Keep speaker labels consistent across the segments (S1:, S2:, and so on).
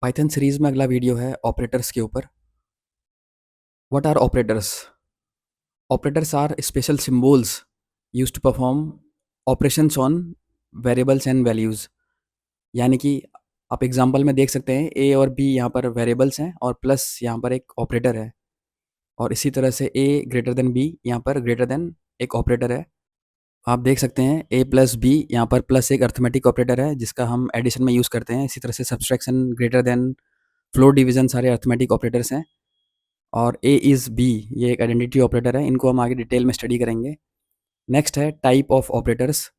S1: Python series में अगला video है ऑपरेटर्स के ऊपर। What are operators? Operators are special symbols used to perform operations on variables and values. यानी कि आप एग्जांपल में देख सकते हैं ए और बी यहाँ पर वेरिएबल्स हैं और प्लस यहाँ पर एक ऑपरेटर है। और इसी तरह से ए ग्रेटर देन बी यहाँ पर ग्रेटर देन एक ऑपरेटर है। आप देख सकते हैं ए प्लस बी यहाँ पर प्लस एक अर्थमेटिक ऑपरेटर है जिसका हम एडिशन में यूज़ करते हैं। इसी तरह से subtraction, greater than, floor division सारे अर्थमेटिक ऑपरेटर्स हैं। और ए इज़ बी ये एक आइडेंटिटी ऑपरेटर है। इनको हम आगे डिटेल में स्टडी करेंगे। नेक्स्ट है टाइप ऑफ ऑपरेटर्स।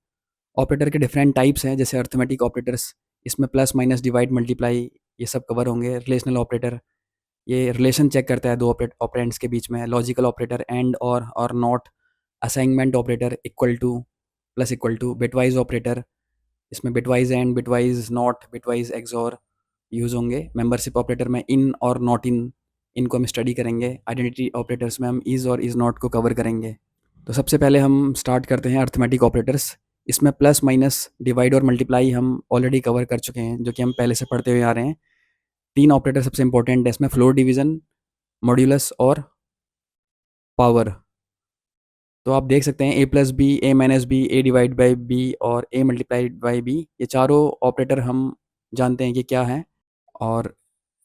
S1: ऑपरेटर के डिफरेंट टाइप्स हैं, जैसे अर्थमेटिक ऑपरेटर्स, इसमें प्लस माइनस डिवाइड मल्टीप्लाई ये सब कवर होंगे। रिलेशनल ऑपरेटर ये रिलेशन चेक करता है दो ऑपरेंड्स के बीच में। लॉजिकल ऑपरेटर एंड और not. Assignment operator equal to, plus equal to. Bitwise operator, इसमें bitwise and, bitwise not, bitwise xor use होंगे। मेंबरशिप ऑपरेटर में इन और नॉट इन, इनको हम स्टडी करेंगे। आइडेंटिटी ऑपरेटर्स में हम इज़ और इज़ नॉट को कवर करेंगे। तो सबसे पहले हम स्टार्ट करते हैं अर्थमेटिक ऑपरेटर्स। इसमें प्लस माइनस डिवाइड और मल्टीप्लाई हम ऑलरेडी कवर कर चुके हैं, जो कि हम पहले से पढ़ते हुए आ रहे हैं। तीन ऑपरेटर सबसे इंपॉर्टेंट है इसमें, फ्लोर डिवीजन, मॉड्यूलस और पावर। तो आप देख सकते हैं A plus B, A minus B, A divide by B और ए मल्टीप्लाइड बाई बी, ये चारों ऑपरेटर हम जानते हैं कि क्या हैं। और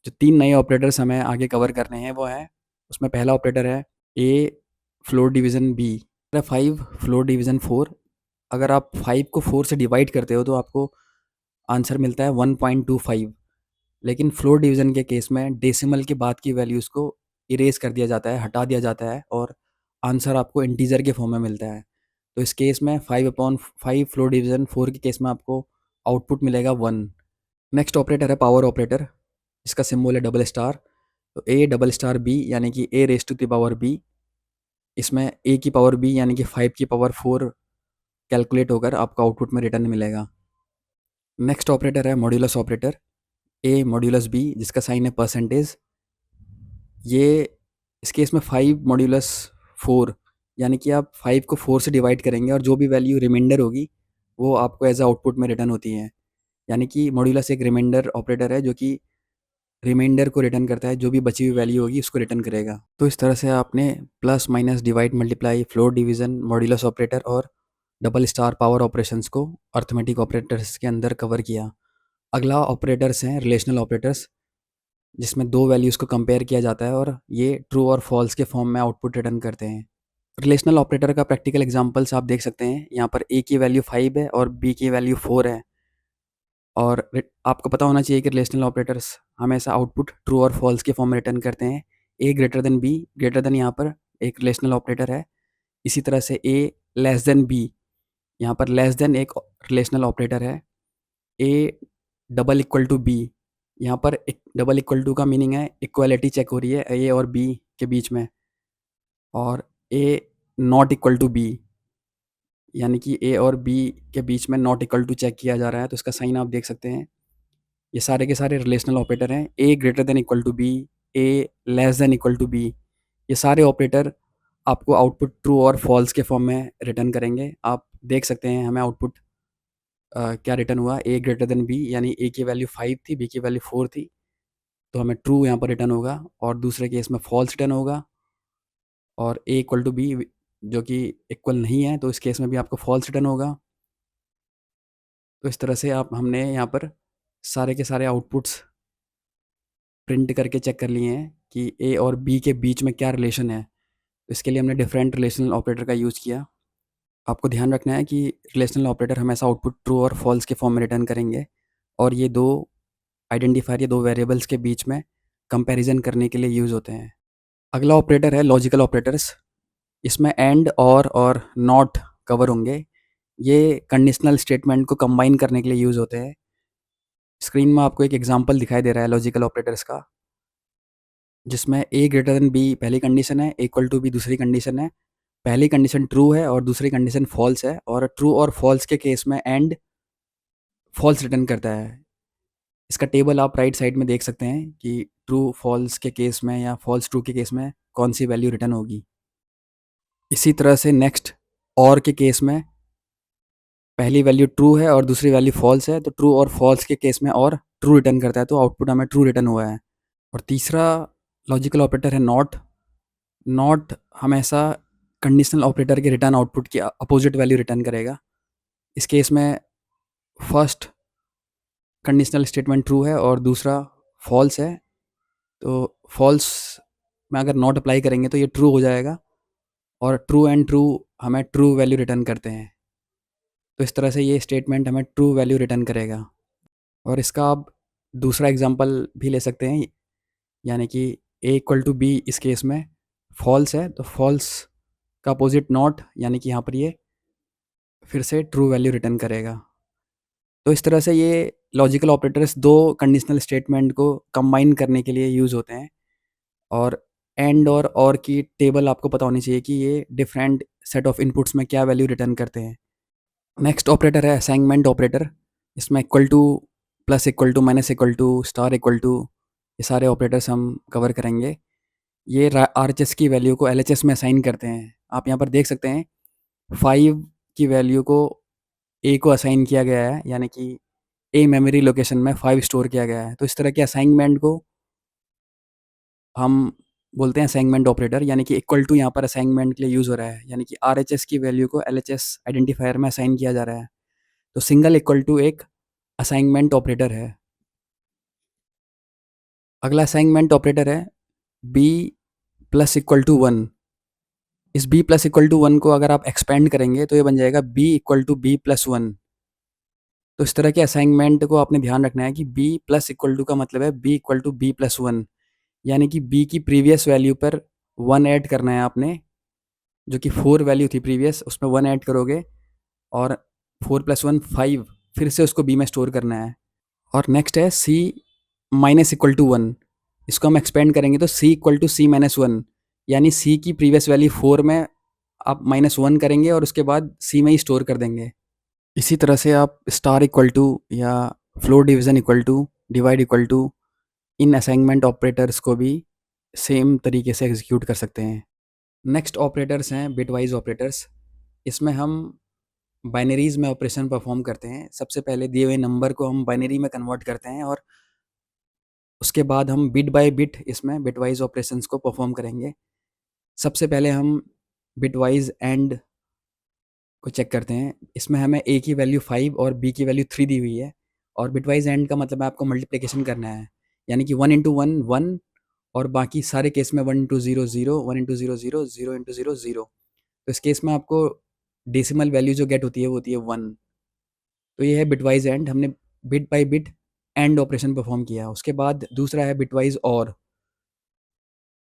S1: जो तीन नए ऑपरेटर्स हमें आगे कवर करने हैं वो हैं, उसमें पहला ऑपरेटर है A floor division B, five floor division four. अगर आप फाइव को फोर से डिवाइड करते हो तो आपको आंसर मिलता है 1.25। लेकिन फ्लोर डिवीज़न के केस में डेसिमल के बाद की वैल्यूज़ को इरेज कर दिया जाता है, हटा दिया जाता है और आंसर आपको इंटीजर के फॉर्म में मिलता है। तो इस केस में 5/5 फ्लोर डिवीज़न फोर के केस में आपको आउटपुट मिलेगा 1। नेक्स्ट ऑपरेटर है पावर ऑपरेटर, इसका सिंबल है डबल स्टार। तो ए डबल स्टार बी यानी कि A raise to the power B, इसमें ए की पावर बी यानी कि 5 की पावर 4 कैलकुलेट होकर आपको आउटपुट में रिटर्न मिलेगा। नेक्स्ट ऑपरेटर है मॉड्यूलस ऑपरेटर, ए मॉड्यूलस बी जिसका साइन है परसेंटेज। ये इस केस में 5 मॉड्यूलस 4 यानी कि आप 5 को 4 से डिवाइड करेंगे और जो भी वैल्यू रिमाइंडर होगी वो आपको एज आउटपुट में रिटर्न होती है। यानी कि मॉड्यूलस एक रिमाइंडर ऑपरेटर है जो कि रिमाइंडर को रिटर्न करता है, जो भी बची हुई वैल्यू होगी उसको रिटर्न करेगा। तो इस तरह से आपने plus minus divide multiply, floor division, modulus operator और डबल स्टार पावर ऑपरेशंस को अर्थमेटिक ऑपरेटर्स के अंदर कवर किया। अगला ऑपरेटर्स हैं रिलेशनल ऑपरेटर्स, जिसमें दो वैल्यूज़ को कंपेयर किया जाता है और ये ट्रू और फॉल्स के फॉर्म में आउटपुट रिटर्न करते हैं। रिलेशनल ऑपरेटर का प्रैक्टिकल एग्जांपल्स आप देख सकते हैं। यहाँ पर ए की वैल्यू 5 है और बी की वैल्यू 4 है। और आपको पता होना चाहिए कि रिलेशनल ऑपरेटर्स हमेशा आउटपुट ट्रू और फॉल्स के फॉर्म में रिटर्न करते हैं। A greater than B, greater than यहाँ पर एक रिलेशनल ऑपरेटर है। इसी तरह से ए लेस देन बी, यहाँ पर लेस देन एक रिलेशनल ऑपरेटर है। A double equal to B, यहाँ पर एक डबल इक्वल टू का मीनिंग है इक्वालिटी चेक हो रही है ए और बी के बीच में। और ए नॉट इक्वल टू बी, यानी कि ए और बी के बीच में नॉट इक्वल टू चेक किया जा रहा है, तो इसका साइन आप देख सकते हैं। ये सारे के सारे रिलेशनल ऑपरेटर हैं। A greater than equal to B, A less than equal to B, ये सारे ऑपरेटर आपको आउटपुट ट्रू और फॉल्स के फॉर्म में रिटर्न करेंगे। आप देख सकते हैं हमें आउटपुट क्या रिटर्न हुआ। ए ग्रेटर देन बी यानी ए की वैल्यू 5 थी, बी की वैल्यू 4 थी, तो हमें ट्रू यहाँ पर रिटर्न होगा। और दूसरे केस में फॉल्स रिटर्न होगा। और ए इक्वल टू बी जो कि इक्वल नहीं है, तो इस केस में भी आपको फॉल्स रिटर्न होगा। तो इस तरह से हमने यहाँ पर सारे के सारे आउटपुट्स प्रिंट करके चेक कर लिए हैं कि ए और बी के बीच में क्या रिलेशन है। तो इसके लिए हमने डिफरेंट रिलेशनल ऑपरेटर का यूज़ किया। आपको ध्यान रखना है कि रिलेशनल ऑपरेटर हमेशा आउटपुट ट्रू और फॉल्स के फॉर्म में रिटर्न करेंगे और ये दो आइडेंटिफायर, ये दो वेरिएबल्स के बीच में कंपैरिजन करने के लिए यूज़ होते हैं। अगला ऑपरेटर है लॉजिकल ऑपरेटर्स, इसमें एंड और नॉट कवर होंगे। ये कंडीशनल स्टेटमेंट को कंबाइन करने के लिए यूज़ होते हैं। स्क्रीन में आपको एक एग्जांपल दिखाई दे रहा है लॉजिकल ऑपरेटर्स का, जिसमें ए ग्रेटर देन बी पहली कंडीशन है, इक्वल टू बी दूसरी कंडीशन है। पहली कंडीशन ट्रू है और दूसरी कंडीशन फॉल्स है, और ट्रू और फॉल्स के केस में एंड फॉल्स रिटर्न करता है। इसका टेबल आप राइट साइड में देख सकते हैं कि ट्रू फॉल्स के केस में या फॉल्स ट्रू के केस में कौन सी वैल्यू रिटर्न होगी। इसी तरह से नेक्स्ट और के केस में पहली वैल्यू ट्रू है और दूसरी वैल्यू फॉल्स है, तो ट्रू और फॉल्स के केस में और ट्रू रिटर्न करता है तो आउटपुट हमें ट्रू रिटर्न हुआ है। और तीसरा लॉजिकल ऑपरेटर है नॉट। नॉट हमेशा कंडीशनल ऑपरेटर के रिटर्न आउटपुट की अपोजिट वैल्यू रिटर्न करेगा। इस केस में फर्स्ट कंडीशनल स्टेटमेंट ट्रू है और दूसरा फॉल्स है, तो फॉल्स में अगर नॉट अप्लाई करेंगे तो ये ट्रू हो जाएगा और ट्रू एंड ट्रू हमें ट्रू वैल्यू रिटर्न करते हैं। तो इस तरह से ये स्टेटमेंट हमें ट्रू वैल्यू रिटर्न करेगा। और इसका आप दूसरा एग्जांपल भी ले सकते हैं, यानी कि ए इक्वल टू बी इस केस में फॉल्स है तो फॉल्स का अपोजिट नॉट, यानी कि यहाँ पर ये फिर से ट्रू वैल्यू रिटर्न करेगा। तो इस तरह से ये लॉजिकल ऑपरेटर्स दो कंडीशनल स्टेटमेंट को कंबाइन करने के लिए यूज़ होते हैं। और एंड और की टेबल आपको पता होनी चाहिए कि ये डिफरेंट सेट ऑफ इनपुट्स में क्या वैल्यू रिटर्न करते हैं। नेक्स्ट ऑपरेटर है असाइनमेंट ऑपरेटर। इसमें equal to, plus equal to, minus equal to, star equal to, ये सारे ऑपरेटर्स हम कवर करेंगे। ये RHS की वैल्यू को LHS में असाइन करते हैं। आप यहाँ पर देख सकते हैं 5 की वैल्यू को ए को असाइन किया गया है, यानी कि ए मेमोरी लोकेशन में 5 स्टोर किया गया है। तो इस तरह के असाइनमेंट को हम बोलते हैं असाइनमेंट ऑपरेटर, यानी कि इक्वल टू यहाँ पर असाइनमेंट के लिए यूज़ हो रहा है, यानी कि RHS की वैल्यू को LHS आइडेंटिफायर में असाइन किया जा रहा है। तो सिंगल इक्वल टू एक असाइनमेंट ऑपरेटर है। अगला असाइनमेंट ऑपरेटर है बी प्लस इक्वल टू 1। इस बी प्लस इक्वल टू 1 को अगर आप एक्सपेंड करेंगे तो ये बन जाएगा B equal to B plus 1। तो इस तरह के असाइनमेंट को आपने ध्यान रखना है कि बी प्लस इक्वल टू का मतलब है B equal to B plus 1, यानी कि बी की प्रीवियस वैल्यू पर 1 ऐड करना है आपने, जो कि 4 वैल्यू थी प्रीवियस, उसमें 1 ऐड करोगे और 4 प्लस 1 5 फिर से उसको बी में स्टोर करना है। और नेक्स्ट है सी माइनस इक्वल टू 1। इसको हम एक्सपेंड करेंगे तो सी इक्वल टू सी माइनस 1, यानी सी की प्रीवियस वैल्यू 4 में आप -1 करेंगे और उसके बाद सी में ही स्टोर कर देंगे। इसी तरह से आप स्टार इक्वल टू या floor division equal to, divide equal to, इन असाइनमेंट ऑपरेटर्स को भी सेम तरीके से एग्जीक्यूट कर सकते हैं। नेक्स्ट ऑपरेटर्स हैं बिटवाइज ऑपरेटर्स। इसमें हम बाइनरीज में ऑपरेशन परफॉर्म करते हैं। सबसे पहले दिए हुए नंबर को हम बाइनरी में कन्वर्ट करते हैं और उसके बाद हम बिट बाय बिट इसमें बिटवाइज ऑपरेशंस को परफॉर्म करेंगे। सबसे पहले हम बिटवाइज एंड को चेक करते हैं। इसमें हमें ए की वैल्यू 5 और बी की वैल्यू 3 दी हुई है और बिटवाइज एंड का मतलब है आपको मल्टीप्लिकेशन करना है, यानी कि 1 इंटू 1 1 और बाकी सारे केस में 1 इंटू 0 0, 1 इंटू 0 0, 0 इंटू 0 0। तो इस केस में आपको डेसिमल वैल्यू जो गेट होती है वो होती है 1। तो ये है बिटवाइज एंड, हमने bit by bit and operation perform किया। उसके बाद दूसरा है बिटवाइज और।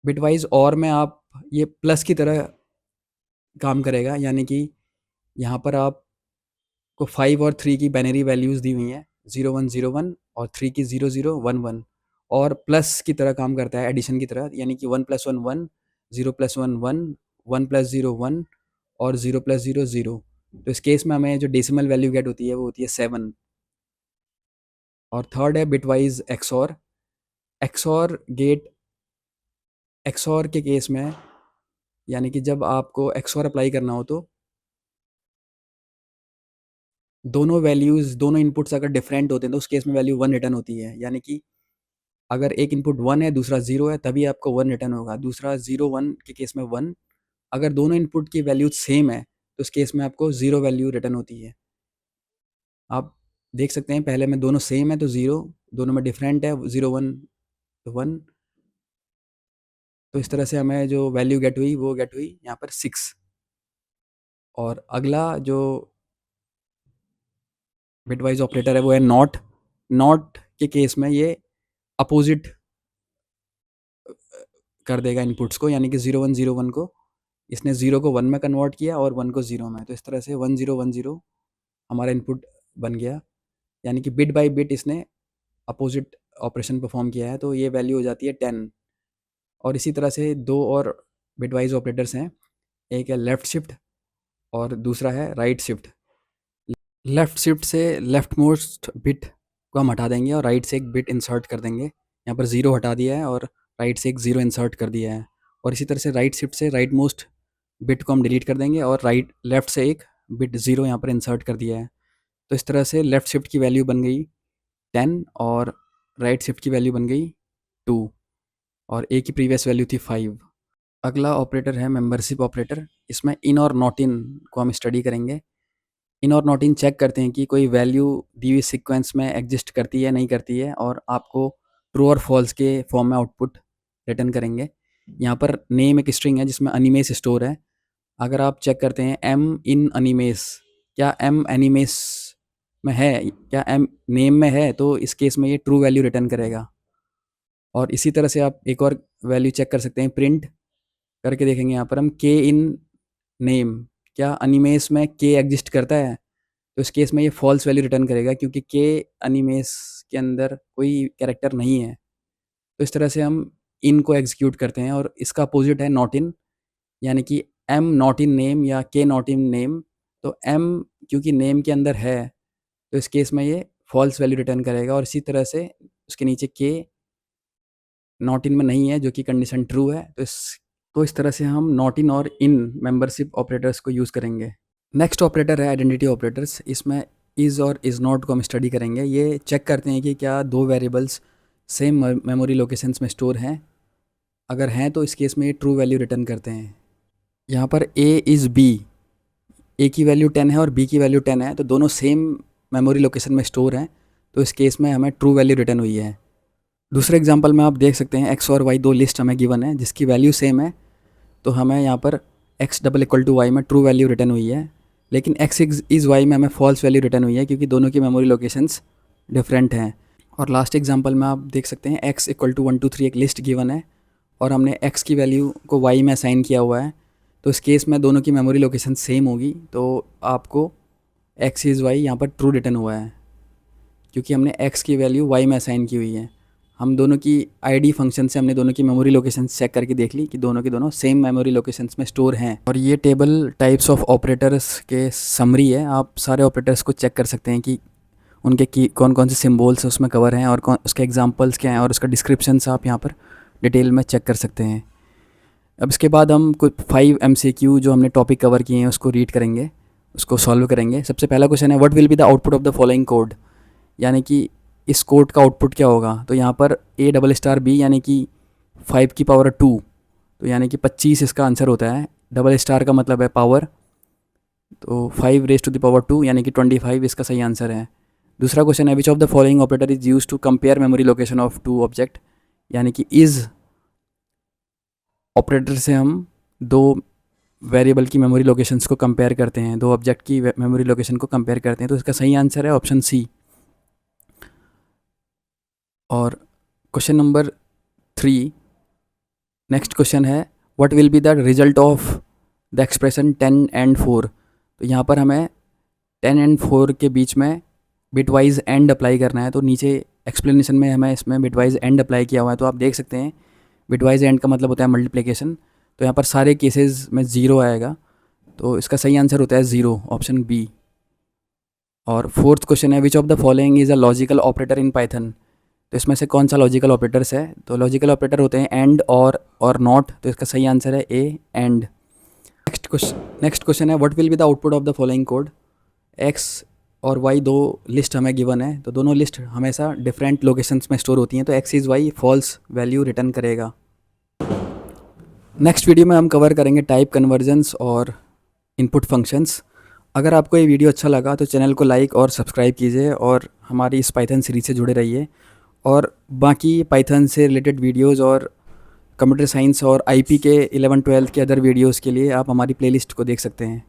S1: बिटवाइज और में आप ये प्लस की तरह काम करेगा, यानी कि यहाँ पर आपको 5 और 3 की बाइनरी वैल्यूज़ दी हुई हैं, 0 1 0 1 और 3 की 0 0 1 1, और प्लस की तरह काम करता है, एडिशन की तरह, यानी कि 1 प्लस 1 1, 0 प्लस 1 1, 1 प्लस 0 1 और 0 प्लस 0 0। तो इस केस में हमें जो डेसिमल वैल्यू गेट होती है वो होती है 7। और थर्ड है bitwise XOR. XOR gate, XOR के केस में यानी कि जब आपको एक्सॉर अप्लाई करना हो तो दोनों वैल्यूज़, दोनों इनपुट्स अगर डिफरेंट होते हैं तो उस केस में वैल्यू 1 रिटर्न होती है। यानी कि अगर एक इनपुट 1 है दूसरा 0 है तभी आपको 1 रिटर्न होगा, दूसरा 0 1 के केस में 1। अगर दोनों इनपुट की वैल्यू सेम है तो उस केस में आपको 0 वैल्यू रिटर्न होती है। आप देख सकते हैं पहले में दोनों सेम है तो 0, दोनों में डिफरेंट है 0 1 1। तो इस तरह से हमें जो वैल्यू गेट हुई वो गेट हुई यहाँ पर 6। और अगला जो बिटवाइज ऑपरेटर है वो है नॉट। नॉट के केस में ये अपोजिट कर देगा इनपुट्स को, यानी कि 0 1 0 1 को इसने 0 को 1 में कन्वर्ट किया और 1 को 0 में। तो इस तरह से 1 0 1 0 हमारा इनपुट बन गया, यानी कि बिट बाय बिट इसने अपोजिट ऑपरेशन परफॉर्म किया है, तो ये वैल्यू हो जाती है 10। और इसी तरह से दो और बिटवाइज ऑपरेटर्स हैं, एक है लेफ़्ट शिफ्ट और दूसरा है राइट शिफ्ट। लेफ़्ट शिफ्ट से लेफ़्ट मोस्ट बिट को हम हटा देंगे और राइट से एक बिट इंसर्ट कर देंगे। यहाँ पर 0 हटा दिया है और राइट से एक 0 इंसर्ट कर दिया है। और इसी तरह से राइट शिफ्ट से राइट मोस्ट बिट को हम डिलीट कर देंगे और लेफ़्ट से एक बिट 0 यहाँ पर इंसर्ट कर दिया है। तो इस तरह से लेफ़्ट शिफ्ट की वैल्यू बन गई 10 और राइट शिफ्ट की वैल्यू बन गई 2 और ए की प्रीवियस वैल्यू थी 5। अगला ऑपरेटर है मेंबरशिप ऑपरेटर। इसमें इन और नॉट इन को हम स्टडी करेंगे। इन और नॉट इन चेक करते हैं कि कोई वैल्यू दी हुई सीक्वेंस में एग्जिस्ट करती है नहीं करती है, और आपको ट्रू और फॉल्स के फॉर्म में आउटपुट रिटर्न करेंगे। यहाँ पर नेम एक स्ट्रिंग है जिसमें एनिमेस स्टोर है। अगर आप चेक करते हैं एम इन एनिमेस, क्या एम एनिमेस में है, क्या एम नेम में है, तो इस केस में ये ट्रू वैल्यू रिटर्न करेगा। और इसी तरह से आप एक और वैल्यू चेक कर सकते हैं, प्रिंट करके देखेंगे यहाँ पर हम के इन नेम, क्या एनिमेस में के एग्जिस्ट करता है, तो इस केस में ये फॉल्स वैल्यू रिटर्न करेगा क्योंकि के एनिमेस के अंदर कोई कैरेक्टर नहीं है। तो इस तरह से हम इन को एग्जीक्यूट करते हैं, और इसका अपोजिट है नॉट इन, यानी कि एम नॉट इन नेम या के नॉट इन नेम। तो एम क्योंकि नेम के अंदर है, तो इस केस में ये फॉल्स वैल्यू रिटर्न करेगा, और इसी तरह से उसके नीचे के नॉट इन में नहीं है जो कि कंडीशन ट्रू है। तो इस तरह से हम नॉट इन और इन मेंबरशिप ऑपरेटर्स को यूज़ करेंगे। नेक्स्ट ऑपरेटर है आइडेंटिटी ऑपरेटर्स। इसमें इज़ और इज़ नॉट को हम स्टडी करेंगे। ये चेक करते हैं कि क्या दो वेरिएबल्स सेम मेमोरी लोकेशंस में स्टोर हैं। अगर हैं तो इस केस में ये ट्रू वैल्यू रिटर्न करते हैं। यहाँ पर ए इज़ बी, ए की वैल्यू 10 है और बी की वैल्यू 10 है, तो दोनों सेम मेमोरी लोकेशन में स्टोर हैं, तो इस केस में हमें ट्रू वैल्यू रिटर्न हुई है। दूसरे एग्जांपल में आप देख सकते हैं एक्स और वाई दो लिस्ट हमें गिवन है जिसकी वैल्यू सेम है, तो हमें यहाँ पर X double equal to Y में ट्रू वैल्यू रिटर्न हुई है, लेकिन एक्स इज़ वाई में हमें फॉल्स वैल्यू रिटर्न हुई है क्योंकि दोनों की मेमोरी लोकेशंस डिफरेंट हैं। और लास्ट एग्जांपल में आप देख सकते हैं एक्स इक्वल टू 1 2 3 एक लिस्ट गिवन है और हमने एक्स की वैल्यू को वाई में असाइन किया हुआ है, तो इस केस में दोनों की मेमोरी लोकेशन सेम होगी, तो आपको एक्स इज़ वाई यहाँ पर ट्रू रिटर्न हुआ है क्योंकि हमने एक्स की वैल्यू वाई में असाइन की हुई है। हम दोनों की आईडी फंक्शन से हमने दोनों की मेमोरी लोकेशन चेक करके देख ली कि दोनों के दोनों सेम मेमोरी लोकेशंस में स्टोर हैं। और ये टेबल टाइप्स ऑफ ऑपरेटर्स के समरी है। आप सारे ऑपरेटर्स को चेक कर सकते हैं कि उनके की कौन कौन से सिम्बोल्स उसमें कवर हैं और कौन उसके एग्जांपल्स क्या हैं, और उसका डिस्क्रिप्शंस आप यहाँ पर डिटेल में चेक कर सकते हैं। अब इसके बाद हम कुछ 5 MCQ जो हमने टॉपिक कवर किए हैं उसको रीड करेंगे, उसको सॉल्व करेंगे। सबसे पहला क्वेश्चन है what will be the output of the following code, यानी कि इस कोड का आउटपुट क्या होगा। तो यहाँ पर A डबल स्टार B यानी कि 5 की पावर 2, तो यानी कि 25 इसका आंसर होता है। डबल स्टार का मतलब है पावर, तो 5 रेज टू द पावर 2 यानी कि 25 इसका सही आंसर है। दूसरा क्वेश्चन है which of the following operator is use to compare memory location of two object, यानी कि इज़ ऑपरेटर से हम दो वेरिएबल की मेमोरी लोकेशंस को कंपेयर करते हैं, दो ऑब्जेक्ट की मेमोरी लोकेशन को कंपेयर करते हैं, तो इसका सही आंसर है ऑप्शन सी। और क्वेश्चन नंबर 3, नेक्स्ट क्वेश्चन है what will be the result of the expression 10 and 4। तो यहाँ पर हमें 10 एंड 4 के बीच में बिटवाइज एंड अप्लाई करना है, तो नीचे एक्सप्लेनेशन में हमें इसमें बिटवाइज एंड अप्लाई किया हुआ है, तो आप देख सकते हैं बिटवाइज एंड का मतलब होता है मल्टीप्लिकेशन, तो यहाँ पर सारे केसेस में 0 आएगा, तो इसका सही आंसर होता है 0, ऑप्शन बी। और फोर्थ क्वेश्चन है which of the following is a logical operator in Python, तो इसमें से कौन सा लॉजिकल ऑपरेटर्स है। तो लॉजिकल ऑपरेटर होते हैं एंड और नॉट, तो इसका सही आंसर है ए एंड। नेक्स्ट क्वेश्चन है what will be the output of the following code. X और वाई दो लिस्ट हमें गिवन है, तो दोनों लिस्ट हमेशा डिफरेंट लोकेशंस में स्टोर होती हैं, तो X is Y false value return करेगा। नेक्स्ट वीडियो में हम कवर करेंगे टाइप कन्वर्जन्स और इनपुट फंक्शंस। अगर आपको ये वीडियो अच्छा लगा तो चैनल को लाइक और सब्सक्राइब कीजिए और हमारी इस पाइथन सीरीज से जुड़े रहिए, और बाकी पाइथन से रिलेटेड वीडियोस और कंप्यूटर साइंस और आईपी के 11 12 के अदर वीडियोस के लिए आप हमारी प्लेलिस्ट को देख सकते हैं।